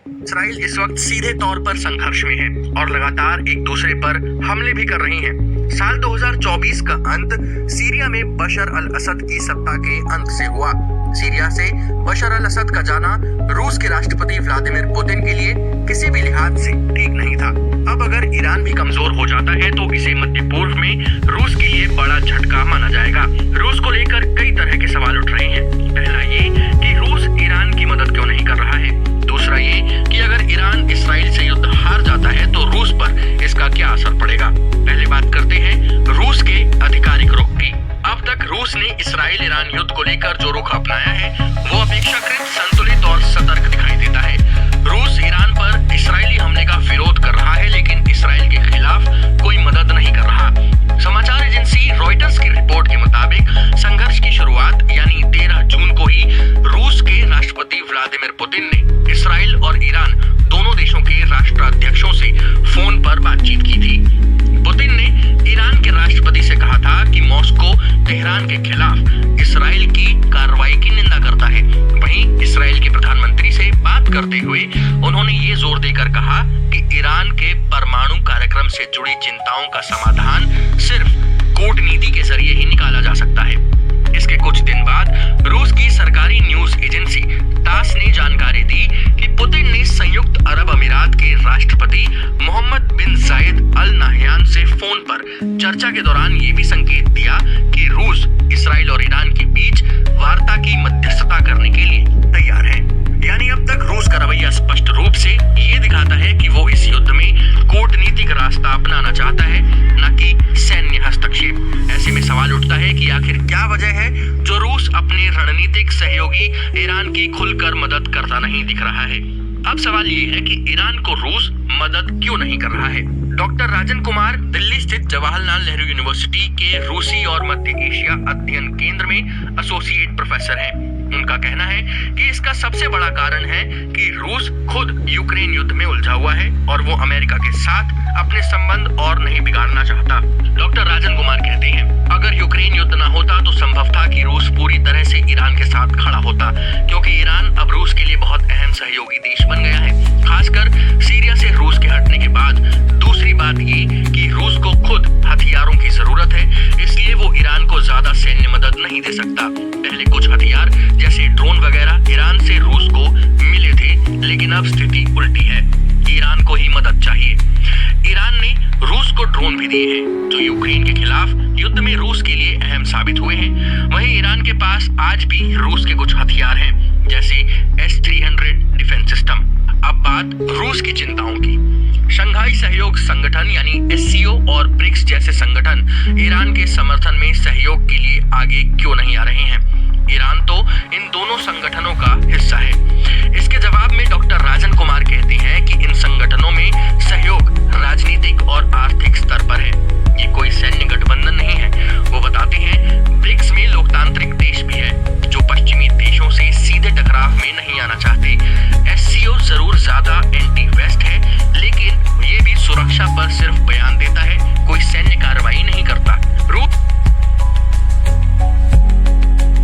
Israel इस वक्त सीधे तौर पर संघर्ष में है और लगातार एक दूसरे पर हमले भी कर रही हैं। साल 2024 का अंत सीरिया में बशर अल असद की सत्ता के अंत से हुआ। सीरिया से बशर अल असद का जाना रूस के राष्ट्रपति व्लादिमीर पुतिन के लिए किसी भी लिहाज से ठीक नहीं था। अब अगर ईरान भी कमजोर हो जाता है तो इसे मध्य पूर्व में रूस के लिए बड़ा झटका माना जाएगा। रूस को लेकर कई तरह के सवाल उठ रहे हैं। पहला ये कि रूस ईरान की मदद क्यों नहीं कर रहा है। दूसरा ये कि अगर ईरान इसराइल से युद्ध हार जाता है तो रूस पर इसका क्या असर पड़ेगा। पहले बात करते हैं रूस के आधिकारिक रुख की। अब तक रूस ने इसराइल ईरान युद्ध को लेकर जो रुख अपनाया है वो अपेक्षाकृत संतुलित और सतर्क दिखाई देता है। रूस ईरान पर इसराइली हमले का विरोध कर रहा है लेकिन इसराइल के खिलाफ कोई मदद नहीं कर रहा। समाचार एजेंसी रॉयटर्स की रिपोर्ट के मुताबिक संघर्ष की शुरुआत यानी 13 जून को ही रूस के राष्ट्रपति व्लादिमीर पुतिन ने इसराइल और ईरान दोनों देशों के राष्ट्राध्यक्षों से फोन पर बातचीत की थी। पुतिन ने ईरान के राष्ट्रपति से कहा था कि मॉस्को तेहरान के खिलाफ इसराइल की कार्रवाई की निंदा करता है। वहीं इसराइल के प्रधानमंत्री से बात करते हुए उन्होंने ये जोर देकर कहा कि ईरान के परमाणु कार्यक्रम से जुड़ी चिंताओं का समाधान सिर्फ कूटनीति के जरिए ही निकाला जा सकता है। इसके कुछ दिन बाद रूस की सरकारी न्यूज एजेंसी तास ने जानकारी दी कि पुतिन ने संयुक्त अरब अमीरात के राष्ट्रपति मोहम्मद बिन जायद अल नाह्यान से फोन पर चर्चा के दौरान ये भी संकेत दिया कि रूस इसराइल और ईरान के बीच वार्ता की मध्यस्थता करने के लिए तैयार है। यानी अब तक रूस का रवैया स्पष्ट रूप से ये दिखाता है कि वो इस युद्ध में कूटनीतिक रास्ता अपनाना चाहता है, न कि सैन्य हस्तक्षेप। ऐसे में सवाल उठता है कि आखिर क्या वजह है जो रूस अपने रणनीतिक सहयोगी ईरान की खुलकर मदद करता नहीं दिख रहा है। अब सवाल ये है कि ईरान को रूस मदद क्यों नहीं कर रहा है। डॉक्टर राजन कुमार दिल्ली स्थित जवाहरलाल नेहरू यूनिवर्सिटी के रूसी और मध्य एशिया अध्ययन केंद्र में एसोसिएट प्रोफेसर हैं। उनका कहना है कि इसका सबसे बड़ा कारण है कि रूस खुद यूक्रेन युद्ध में उलझा हुआ है और वो अमेरिका के साथ अपने संबंध और नहीं बिगाड़ना चाहता। डॉक्टर राजन कुमार कहते हैं अगर यूक्रेन युद्ध ना होता तो संभव था कि रूस पूरी तरह से ईरान के साथ खड़ा होता, क्योंकि ईरान अब रूस के लिए बहुत अहम सहयोगी देश बन गया है, खासकर सीरिया से रूस के हटने के बाद। दूसरी बात ये कि रूस को खुद हथियारों की जरूरत है, इसलिए वो ईरान को ज्यादा सैन्य मदद नहीं दे सकता। पहले कुछ हथियार जैसे ड्रोन वगैरह ईरान से रूस को मिले थे, लेकिन अब स्थिति उल्टी है, ईरान को ही मदद चाहिए। ईरान ने रूस को ड्रोन भी दिए हैं जो यूक्रेन के खिलाफ युद्ध में रूस के लिए अहम साबित हुए हैं। वहीं ईरान के पास आज भी रूस के कुछ हथियार हैं जैसे S-300 डिफेंस सिस्टम। अब बात रूस की चिंताओं की। शंघाई सहयोग संगठन यानी SCO और ब्रिक्स जैसे संगठन ईरान के समर्थन में सहयोग के लिए आगे क्यों नहीं आ रहे हैं। ईरान तो इन दोनों संगठनों का हिस्सा है। इसके जवाब में डॉक्टर राजन कुमार कहते हैं कि इन संगठनों में सहयोग राजनीतिक और आर्थिक